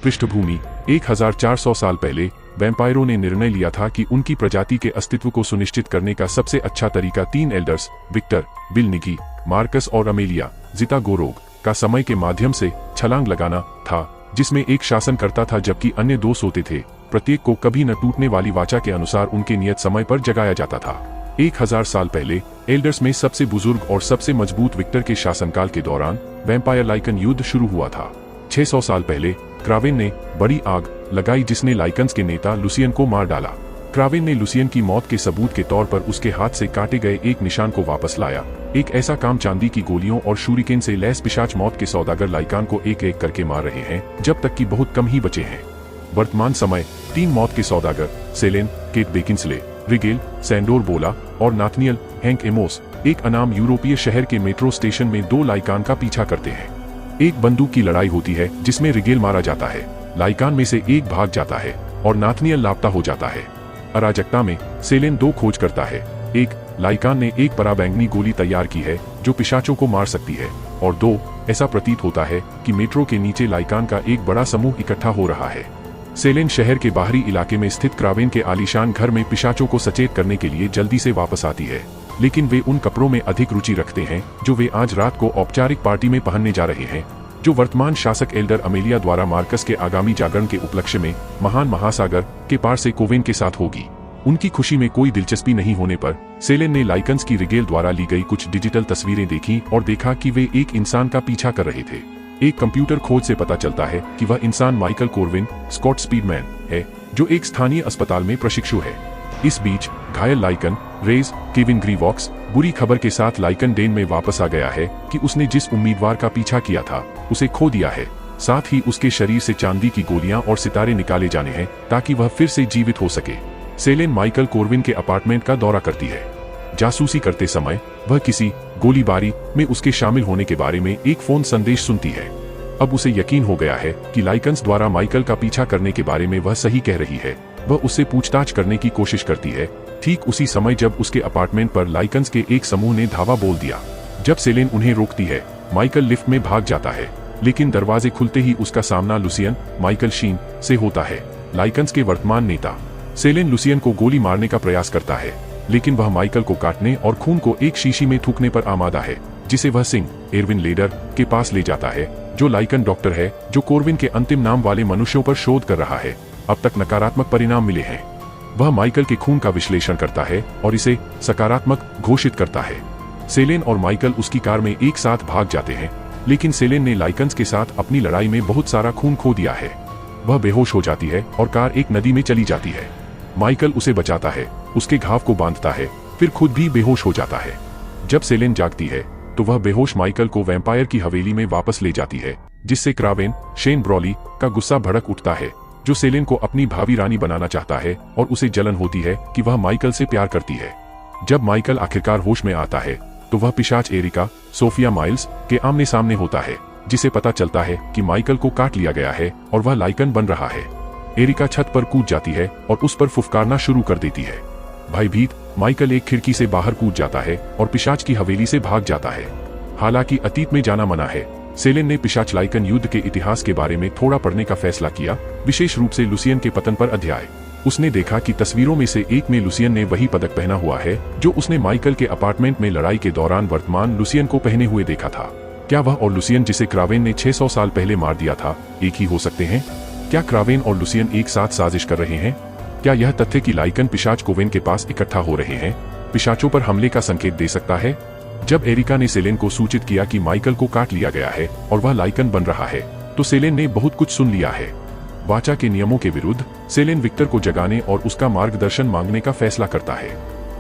पृष्ठभूमि 1400 साल पहले वैम्पायरों ने निर्णय लिया था कि उनकी प्रजाति के अस्तित्व को सुनिश्चित करने का सबसे अच्छा तरीका 3 एल्डर्स विक्टर, बिल निकी, मार्कस और अमेलिया ज़ितागोरोग का समय के माध्यम से छलांग लगाना था, जिसमें एक शासन करता था जबकि अन्य 2 सोते थे। प्रत्येक को कभी न टूटने वाली वाचा के अनुसार उनके नियत समय पर जगाया जाता था। 1000 साल पहले एल्डर्स में सबसे बुजुर्ग और सबसे मजबूत विक्टर के शासनकाल के दौरान वैम्पायर लाइकन युद्ध शुरू हुआ था। 600 साल पहले क्रावेन ने बड़ी आग लगाई जिसने लाइकन्स के नेता लुसियन को मार डाला। क्रावेन ने लुसियन की मौत के सबूत के तौर पर उसके हाथ से काटे गए एक निशान को वापस लाया। एक ऐसा काम चांदी की गोलियों और शूरिकेन से लैस पिशाच मौत के सौदागर लाइकान को एक एक करके मार रहे हैं, जब तक कि बहुत कम ही बचे हैं। वर्तमान समय 3 मौत के सौदागर सेलेन, केट बेकिंसले, रिगेल, सैंडोर बोला और नाथनियल हैंक एमोस एक अनाम यूरोपीय शहर के मेट्रो स्टेशन में 2 लाइकान का पीछा करते हैं। एक बंदूक की लड़ाई होती है जिसमें रिगेल मारा जाता है, लाइकान में से एक भाग जाता है और नाथनियल लापता हो जाता है। अराजकता में सेलेन 2 खोज करता है। एक, लाइकान ने एक पराबैंगनी गोली तैयार की है जो पिशाचों को मार सकती है, और 2, ऐसा प्रतीत होता है कि मेट्रो के नीचे लाइकान का एक बड़ा समूह इकट्ठा हो रहा है। सेलेन शहर के बाहरी इलाके में स्थित क्रावेन के आलीशान घर में पिशाचों को सचेत करने के लिए जल्दी से वापस आती है, लेकिन वे उन कपड़ों में अधिक रुचि रखते हैं जो वे आज रात को औपचारिक पार्टी में पहनने जा रहे हैं, जो वर्तमान शासक एल्डर अमेलिया द्वारा मार्कस के आगामी जागरण के उपलक्ष्य में महान महासागर के पार से कोवेन के साथ होगी। उनकी खुशी में कोई दिलचस्पी नहीं होने पर सेलेन ने लाइकन्स की रिगेल द्वारा ली गई कुछ डिजिटल तस्वीरें देखीं और देखा कि वे एक इंसान का पीछा कर रहे थे। एक कंप्यूटर खोज से पता चलता है कि वह इंसान माइकल कोर्विन स्कॉट स्पीडमैन है, जो एक स्थानीय अस्पताल में प्रशिक्षु है। इस बीच घायल लाइकन रेज केविन ग्रीवॉक्स बुरी खबर के साथ लाइकन डेन में वापस आ गया है कि उसने जिस उम्मीदवार का पीछा किया था उसे खो दिया है। साथ ही उसके शरीर से चांदी की गोलियां और सितारे निकाले जाने हैं ताकि वह फिर से जीवित हो सके। सेलेन माइकल कोर्विन के अपार्टमेंट का दौरा करती है। जासूसी करते समय वह किसी गोलीबारी में उसके शामिल होने के बारे में एक फोन संदेश सुनती है। अब उसे यकीन हो गया है कि लाइकन्स द्वारा माइकल का पीछा करने के बारे में वह सही कह रही है। वह उससे पूछताछ करने की कोशिश करती है। ठीक उसी समय जब उसके अपार्टमेंट पर लाइकन्स के एक समूह ने धावा बोल दिया। जब सेलेन उन्हें रोकती है, माइकल लिफ्ट में भाग जाता है, लेकिन दरवाजे खुलते ही उसका सामना लुसियन माइकल शीन से होता है, लाइकन्स के वर्तमान नेता। सेलेन लुसियन को गोली मारने का प्रयास करता है, लेकिन वह माइकल को काटने और खून को एक शीशी में थूकने पर आमादा है, जिसे वह सिंह एरविन लेडर के पास ले जाता है, जो लाइकन डॉक्टर है जो कोर्विन के अंतिम नाम वाले मनुष्यों पर शोध कर रहा है। अब तक नकारात्मक परिणाम मिले हैं। वह माइकल के खून का विश्लेषण करता है और इसे सकारात्मक घोषित करता है। सेलेन और माइकल उसकी कार में एक साथ भाग जाते हैं, लेकिन सेलेन ने लाइकन्स के साथ अपनी लड़ाई में बहुत सारा खून खो दिया है। वह बेहोश हो जाती है और कार एक नदी में चली जाती है। माइकल उसे बचाता है, उसके घाव को बांधता है, फिर खुद भी बेहोश हो जाता है। जब सेलेन जागती है तो वह बेहोश माइकल को वैम्पायर की हवेली में वापस ले जाती है, जिससे क्रावेन शेन ब्रॉली का गुस्सा भड़क उठता है, जो सेलेन को अपनी भावी रानी बनाना चाहता है, और उसे जलन होती है कि वह माइकल से प्यार करती है। जब माइकल आखिरकार होश में आता है तो वह पिशाच एरिका सोफिया माइल्स के आमने सामने होता है, जिसे पता चलता है कि माइकल को काट लिया गया है और वह लाइकन बन रहा है। एरिका छत पर कूद जाती है और उस पर फुफकारना शुरू कर देती है। भयभीत माइकल एक खिड़की से बाहर कूद जाता है और पिशाच की हवेली से भाग जाता है। हालांकि अतीत में जाना मना है, सेलेन ने पिशाच लाइकन युद्ध के इतिहास के बारे में थोड़ा पढ़ने का फैसला किया, विशेष रूप से लुसियन के पतन पर अध्याय। उसने देखा कि तस्वीरों में से एक में लुसियन ने वही पदक पहना हुआ है जो उसने माइकल के अपार्टमेंट में लड़ाई के दौरान वर्तमान लुसियन को पहने हुए देखा था। क्या वह और लुसियन जिसे क्रावेन ने 600 साल पहले मार दिया था एक ही हो सकते हैं? क्या क्रावेन और लुसियन एक साथ साजिश कर रहे हैं? क्या यह तथ्य कि लाइकन पिशाच कोवेन के पास इकट्ठा हो रहे हैं पिशाचों पर हमले का संकेत दे सकता है? जब एरिका ने सेलेन को सूचित किया कि माइकल को काट लिया गया है और वह लाइकन बन रहा है, तो सेलेन ने बहुत कुछ सुन लिया है। वाचा के नियमों के विरुद्ध सेलेन विक्टर को जगाने और उसका मार्गदर्शन मांगने का फैसला करता है।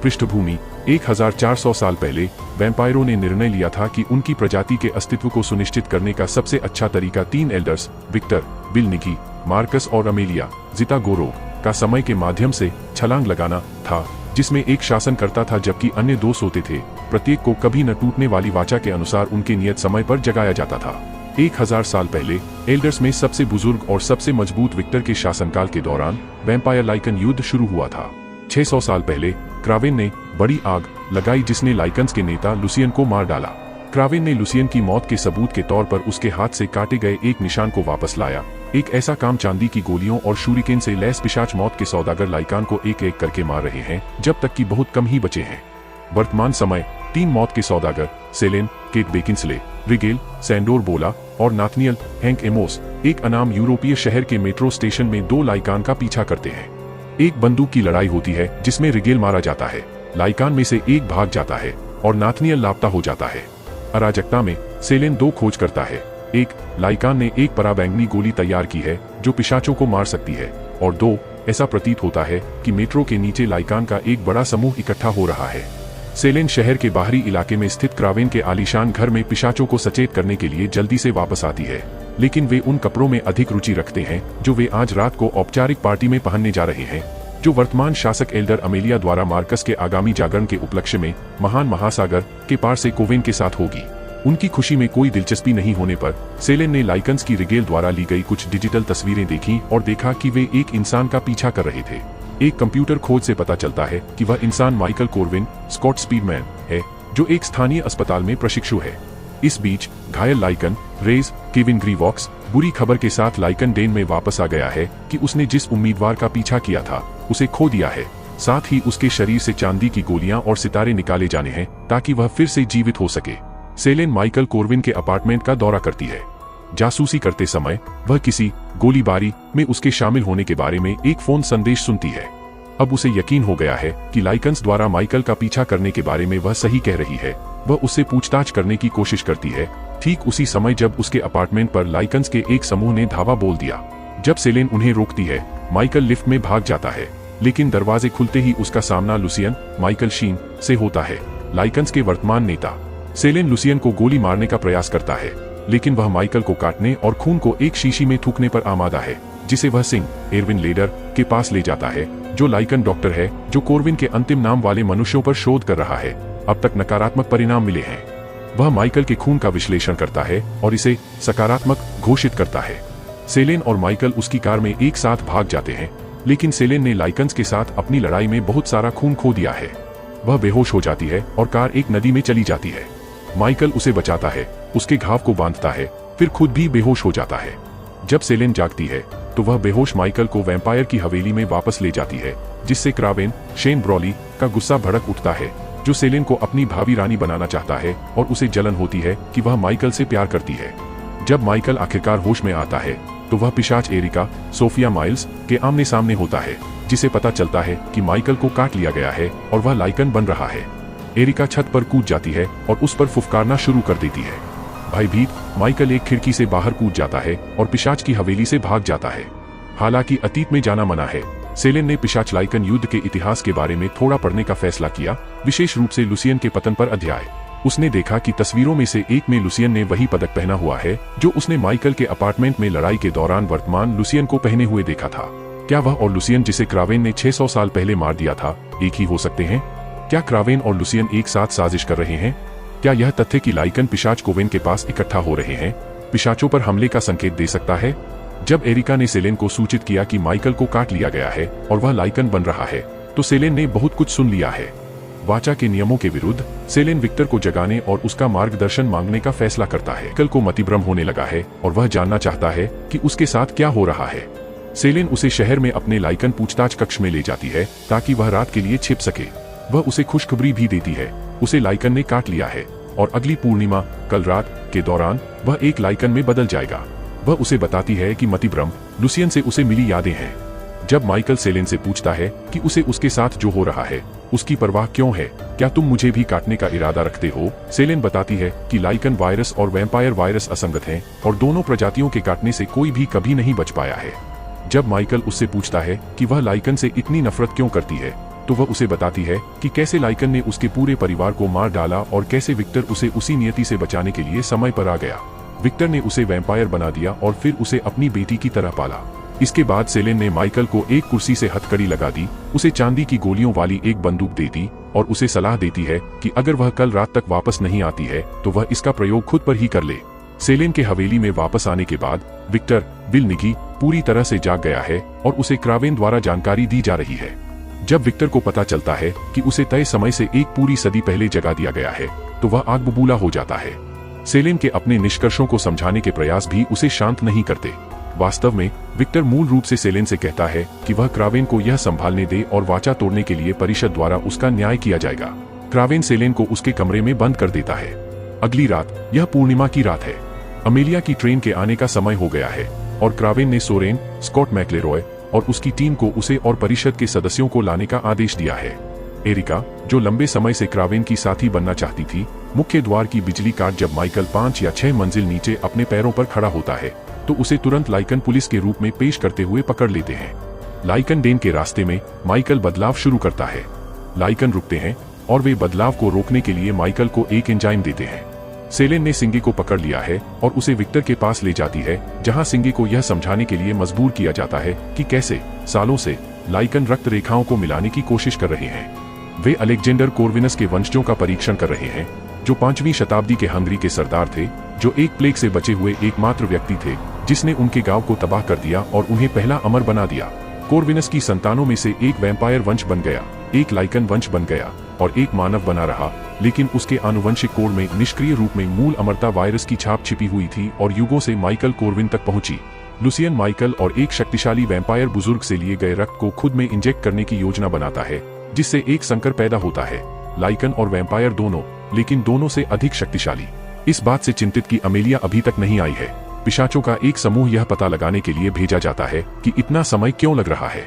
पृष्ठभूमि 1400 साल पहले वैम्पायरों ने निर्णय लिया था कि उनकी प्रजाति के अस्तित्व को सुनिश्चित करने का सबसे अच्छा तरीका 3 एल्डर्स विक्टर, बिल निकी, मार्कस और अमेलिया ज़ितागोरोग का समय के माध्यम से छलांग लगाना था, जिसमें एक शासन करता था जबकि अन्य 2 सोते थे। प्रत्येक को कभी न टूटने वाली वाचा के अनुसार उनके नियत समय पर जगाया जाता था। 1000 साल पहले एल्डर्स में सबसे बुजुर्ग और सबसे मजबूत विक्टर के शासनकाल के दौरान वैम्पायर लाइकन युद्ध शुरू हुआ था। 600 साल पहले क्रावेन ने बड़ी आग लगाई जिसने लाइकन्स के नेता लुसियन को मार डाला। क्रावेन ने लुसियन की मौत के सबूत के तौर पर उसके हाथ से काटे गए एक निशान को वापस लाया। एक ऐसा काम चांदी की गोलियों और शूरिकेन से लैस पिशाच मौत के सौदागर लाइकान को एक एक करके मार रहे हैं, जब तक कि बहुत कम ही बचे हैं। वर्तमान समय 3 मौत के सौदागर सेलेन, केट बेकिंसले, रिगेल, सैंडोर बोला और नाथनियल हैंक एमोस एक अनाम यूरोपीय शहर के मेट्रो स्टेशन में 2 लाइकान का पीछा करते हैं। एक बंदूक की लड़ाई होती है जिसमें रिगेल मारा जाता है। लाइकान में से एक भाग जाता है और नाथनियल लापता हो जाता है। अराजकता में सेलेन 2 खोज करता है। एक, लाइकान ने एक पराबैंगनी गोली तैयार की है जो पिशाचों को मार सकती है, और 2, ऐसा प्रतीत होता है कि मेट्रो के नीचे लाइकान का एक बड़ा समूह इकट्ठा हो रहा है। सेलेन शहर के बाहरी इलाके में स्थित क्रावेन के आलीशान घर में पिशाचों को सचेत करने के लिए जल्दी से वापस आती है, लेकिन वे उन कपड़ों में अधिक रुचि रखते हैं जो वे आज रात को औपचारिक पार्टी में पहनने जा रहे हैं, जो वर्तमान शासक एल्डर अमेलिया द्वारा मार्कस के आगामी जागरण के उपलक्ष्य में महान महासागर के पार से कोवेन के साथ होगी। उनकी खुशी में कोई दिलचस्पी नहीं होने पर सेलेन ने लाइकन्स की रिगेल द्वारा ली गई कुछ डिजिटल तस्वीरें देखीं और देखा कि वे एक इंसान का पीछा कर रहे थे। एक कंप्यूटर खोज से पता चलता है कि वह इंसान माइकल कोर्विन, स्कॉट स्पीडमैन है, जो एक स्थानीय अस्पताल में प्रशिक्षु है। इस बीच घायल लाइकन रेज केविन ग्रीवॉक्स बुरी खबर के साथ लाइकन डेन में वापस आ गया है कि उसने जिस उम्मीदवार का पीछा किया था उसे खो दिया है। साथ ही उसके शरीर से चांदी की गोलियां और सितारे निकाले जाने हैं ताकि वह फिर से जीवित हो सके। सेलेन माइकल कोर्विन के अपार्टमेंट का दौरा करती है। जासूसी करते समय वह किसी गोलीबारी में उसके शामिल होने के बारे में एक फोन संदेश सुनती है। अब उसे यकीन हो गया है कि लाइकन्स द्वारा माइकल का पीछा करने के बारे में वह सही कह रही है। वह उससे पूछताछ करने की कोशिश करती है, ठीक उसी समय जब उसके अपार्टमेंट पर लाइकन्स के एक समूह ने धावा बोल दिया। जब सेलेन उन्हें रोकती है, माइकल लिफ्ट में भाग जाता है, लेकिन दरवाजे खुलते ही उसका सामना लुसियन माइकल शीन से होता है, लाइकन्स के वर्तमान नेता। सेलेन लुसियन को गोली मारने का प्रयास करता है, लेकिन वह माइकल को काटने और खून को एक शीशी में थूकने पर आमादा है, जिसे वह सिंह एरविन लेडर के पास ले जाता है, जो लाइकन डॉक्टर है जो कोर्विन के अंतिम नाम वाले मनुष्यों पर शोध कर रहा है। अब तक नकारात्मक परिणाम मिले हैं। वह माइकल के खून का विश्लेषण करता है और इसे सकारात्मक घोषित करता है। सेलेन और माइकल उसकी कार में एक साथ भाग जाते हैं, लेकिन सेलेन ने लाइकन्स के साथ अपनी लड़ाई में बहुत सारा खून खो दिया है। वह बेहोश हो जाती है और कार एक नदी में चली जाती है। माइकल उसे बचाता है, उसके घाव को बांधता है, फिर खुद भी बेहोश हो जाता है। जब सेलेन जागती है तो वह बेहोश माइकल को वैम्पायर की हवेली में वापस ले जाती है, जिससे क्रावेन शेन ब्रॉली का गुस्सा भड़क उठता है, जो सेलेन को अपनी भावी रानी बनाना चाहता है, और उसे जलन होती है कि वह माइकल से प्यार करती है। जब माइकल आखिरकार होश में आता है तो वह पिशाच एरिका सोफिया माइल्स के आमने सामने होता है, जिसे पता चलता है कि माइकल को काट लिया गया है और वह लाइकन बन रहा है। एरिका छत पर कूद जाती है और उस पर फुफकारना शुरू कर देती है। भयभीत माइकल एक खिड़की से बाहर कूद जाता है और पिशाच की हवेली से भाग जाता है। हालांकि अतीत में जाना मना है, सेलेन ने पिशाच लाइकन युद्ध के इतिहास के बारे में थोड़ा पढ़ने का फैसला किया, विशेष रूप से लुसियन के पतन पर अध्याय। उसने देखा कि तस्वीरों में से एक में लुसियन ने वही पदक पहना हुआ है जो उसने माइकल के अपार्टमेंट में लड़ाई के दौरान वर्तमान लुसियन को पहने हुए देखा था। क्या वह और लुसियन जिसे क्रावेन ने 600 साल पहले मार दिया था एक ही हो सकते हैं? क्या क्रावेन और लुसियन एक साथ साजिश कर रहे हैं? क्या यह तथ्य कि लाइकन पिशाच कोवेन के पास इकट्ठा हो रहे हैं पिशाचों पर हमले का संकेत दे सकता है? जब एरिका ने सेलेन को सूचित किया कि माइकल को काट लिया गया है और वह लाइकन बन रहा है, तो सेलेन ने बहुत कुछ सुन लिया है। वाचा के नियमों के विरुद्ध सेलेन विक्टर को जगाने और उसका मार्गदर्शन मांगने का फैसला करता है। माइकल को मतिभ्रम होने लगा है और वह जानना चाहता है कि उसके साथ क्या हो रहा है। सेलेन उसे शहर में अपने लाइकन पूछताछ कक्ष में ले जाती है ताकि वह रात के लिए छिप सके। वह उसे खुशखबरी भी देती है, उसे लाइकन ने काट लिया है और अगली पूर्णिमा कल रात के दौरान वह एक लाइकन में बदल जाएगा। वह उसे बताती है कि मतिभ्रम लुसियन से उसे मिली यादें हैं। जब माइकल सेलेन से पूछता है कि उसे उसके साथ जो हो रहा है उसकी परवाह क्यों है, क्या तुम मुझे भी काटने का इरादा रखते हो? सेलेन बताती है कि लाइकन वायरस और वैम्पायर वायरस असंगत हैं और दोनों प्रजातियों के काटने से कोई भी कभी नहीं बच पाया है। जब माइकल उससे पूछता है कि वह लाइकन से इतनी नफरत क्यों करती है, तो वह उसे बताती है कि कैसे लाइकन ने उसके पूरे परिवार को मार डाला और कैसे विक्टर उसे उसी नियति से बचाने के लिए समय पर आ गया। विक्टर ने उसे वैम्पायर बना दिया और फिर उसे अपनी बेटी की तरह पाला। इसके बाद सेलेन ने माइकल को एक कुर्सी से हथकड़ी लगा दी, उसे चांदी की गोलियों वाली एक बंदूक दे दी और उसे सलाह देती है कि अगर वह कल रात तक वापस नहीं आती है तो वह इसका प्रयोग खुद पर ही कर ले। सेलेन के हवेली में वापस आने के बाद विक्टर बिल निगी पूरी तरह से जाग गया है और उसे क्रावेन द्वारा जानकारी दी जा रही है। जब विक्टर को पता चलता है कि उसे तय समय से एक पूरी सदी पहले जगा दिया गया है तो वह आग बबूला हो जाता है। सेलेन के अपने निष्कर्षों को समझाने के प्रयास भी उसे शांत नहीं करते। वास्तव में विक्टर मूल रूप से सेलेन से कहता है कि वह क्रावेन को यह संभालने दे और वाचा तोड़ने के लिए परिषद द्वारा उसका न्याय किया जाएगा। क्रावेन सेलेन को उसके कमरे में बंद कर देता है। अगली रात, यह पूर्णिमा की रात है। अमेलिया की ट्रेन के आने का समय हो गया है और क्रावेन ने सोरेन, स्कॉट मैक्लेरॉय और उसकी टीम को उसे और परिषद के सदस्यों को लाने का आदेश दिया है। एरिका, जो लंबे समय से क्रावेन की साथी बनना चाहती थी, मुख्य द्वार की बिजली काट जब माइकल 5 या 6 मंजिल नीचे अपने पैरों पर खड़ा होता है तो उसे तुरंत लाइकन पुलिस के रूप में पेश करते हुए पकड़ लेते हैं। लाइकन डेन के रास्ते में माइकल बदलाव शुरू करता है। लाइकन रुकते हैं और वे बदलाव को रोकने के लिए माइकल को एक एंजाइम देते हैं। सेलेन ने सिंगे को पकड़ लिया है और उसे विक्टर के पास ले जाती है, जहां सिंगे को यह समझाने के लिए मजबूर किया जाता है कि कैसे सालों से लाइकन रक्त रेखाओं को मिलाने की कोशिश कर रहे हैं। वे अलेक्जेंडर कोर्विनस के वंशजों का परीक्षण कर रहे हैं, जो 5वीं शताब्दी के हंगरी के सरदार थे, जो एक प्लेग से बचे हुए एकमात्र व्यक्ति थे जिसने उनके गांव को तबाह कर दिया और उन्हें पहला अमर बना दिया। कोर्विनस की संतानों में से एक वैम्पायर वंश बन गया, एक लाइकन वंश बन गया और एक मानव बना रहा, लेकिन उसके आनुवंशिक कोड में निष्क्रिय रूप में मूल अमरता वायरस की छाप छिपी हुई थी और युगों से माइकल कोर्विन तक पहुंची। लुसियन माइकल और एक शक्तिशाली वैम्पायर बुजुर्ग से लिए गए रक्त को खुद में इंजेक्ट करने की योजना बनाता है, जिससे एक संकर पैदा होता है, लाइकन और वैम्पायर दोनों, लेकिन दोनों से अधिक शक्तिशाली। इस बात से चिंतित कि अमेलिया अभी तक नहीं आई है, पिशाचों का एक समूह यह पता लगाने के लिए भेजा जाता है कि इतना समय क्यों लग रहा है।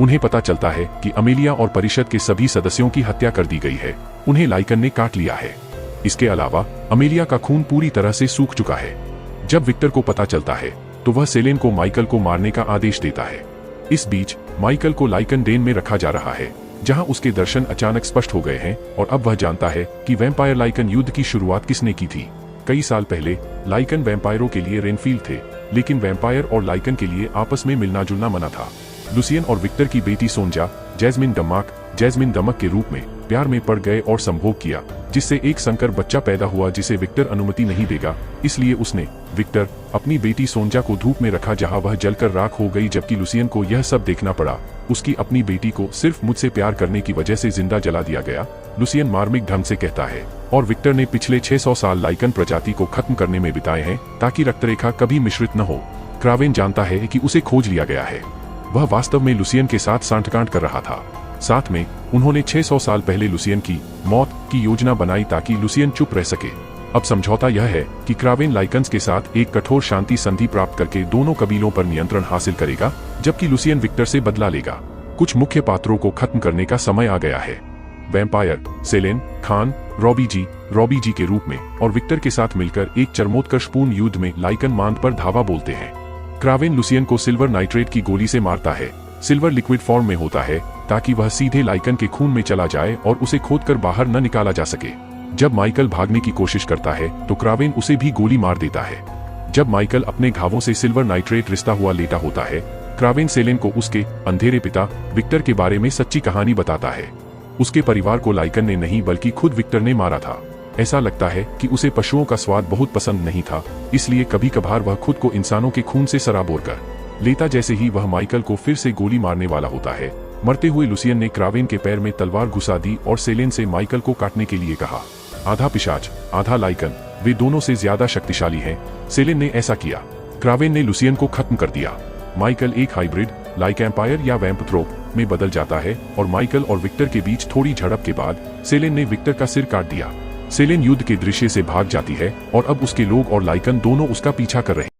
उन्हें पता चलता है कि अमेलिया और परिषद के सभी सदस्यों की हत्या कर दी गई है, उन्हें लाइकन ने काट लिया है। इसके अलावा अमेलिया का खून पूरी तरह से सूख चुका है। जब विक्टर को पता चलता है तो वह सेलेन को माइकल को मारने का आदेश देता है। इस बीच माइकल को लाइकन डेन में रखा जा रहा है, जहां उसके दर्शन अचानक स्पष्ट हो गए हैं और अब वह जानता है कि वैम्पायर लाइकन युद्ध की शुरुआत किसने की थी। कई साल पहले लाइकन वैम्पायरों के लिए रेनफील्ड थे, लेकिन वैम्पायर और लाइकन के लिए आपस में मिलना जुलना मना था। लुसियन और विक्टर की बेटी सोन्जा, जैस्मिन दमक के रूप में प्यार में पड़ गए और संभोग किया, जिससे एक संकर बच्चा पैदा हुआ जिसे विक्टर अनुमति नहीं देगा। इसलिए उसने, विक्टर, अपनी बेटी सोन्जा को धूप में रखा जहां वह जलकर राख हो गई, जबकि लुसियन को यह सब देखना पड़ा। उसकी अपनी बेटी को सिर्फ मुझसे प्यार करने की वजह से जिंदा जला दिया गया, लुसियन मार्मिक ढंग से कहता है। और विक्टर ने पिछले 600 साल लाइकन प्रजाति को खत्म करने में बिताए हैं ताकि रक्तरेखा कभी मिश्रित न हो। क्रावेन जानता है कि उसे खोज लिया गया है। वह वास्तव में लुसियन के साथ सांठगांठ कर रहा था। साथ में उन्होंने 600 साल पहले लुसियन की मौत की योजना बनाई ताकि लुसियन चुप रह सके। अब समझौता यह है कि क्रावेन लाइकन्स के साथ एक कठोर शांति संधि प्राप्त करके दोनों कबीलों पर नियंत्रण हासिल करेगा, जबकि लुसियन विक्टर से बदला लेगा। कुछ मुख्य पात्रों को खत्म करने का समय आ गया है। वैम्पायर सेलेन, खान, रॉबी जी के रूप में और विक्टर के साथ मिलकर एक चरमोत्कर्षपूर्ण युद्ध में लाइकन मांद पर धावा बोलते हैं। क्रावेन लुसियन को सिल्वर नाइट्रेट की गोली से मारता है। सिल्वर लिक्विड फॉर्म में होता है ताकि वह सीधे लाइकन के खून में चला जाए और उसे खोदकर बाहर न निकाला जा सके। जब माइकल भागने की कोशिश करता है तो क्रावेन उसे भी गोली मार देता है। जब माइकल अपने घावों से सिल्वर नाइट्रेट रिश्ता हुआ लेटा होता है, क्रावेन सेलेन को उसके अंधेरे पिता विक्टर के बारे में सच्ची कहानी बताता है। उसके परिवार को लाइकन ने नहीं बल्कि खुद विक्टर ने मारा था। ऐसा लगता है कि उसे पशुओं का स्वाद बहुत पसंद नहीं था, इसलिए कभी कभार वह खुद को इंसानों के खून से सराबोर कर लेता। जैसे ही वह माइकल को फिर से गोली मारने वाला होता है, मरते हुए लुसियन ने क्रावेन के पैर में तलवार घुसा दी और सेलेन से माइकल को काटने के लिए कहा। आधा पिशाच, आधा लाइकन, वे दोनों से ज्यादा शक्तिशाली हैं। सेलेन ने ऐसा किया। क्रावेन ने लुसियन को खत्म कर दिया। माइकल एक हाइब्रिड लाइकैम्पायर या वैम्पथ्रोप में बदल जाता है और माइकल और विक्टर के बीच थोड़ी झड़प के बाद सेलेन ने विक्टर का सिर काट दिया। सेलेन युद्ध के दृश्य से भाग जाती है और अब उसके लोग और लाइकन दोनों उसका पीछा कर रहे हैं।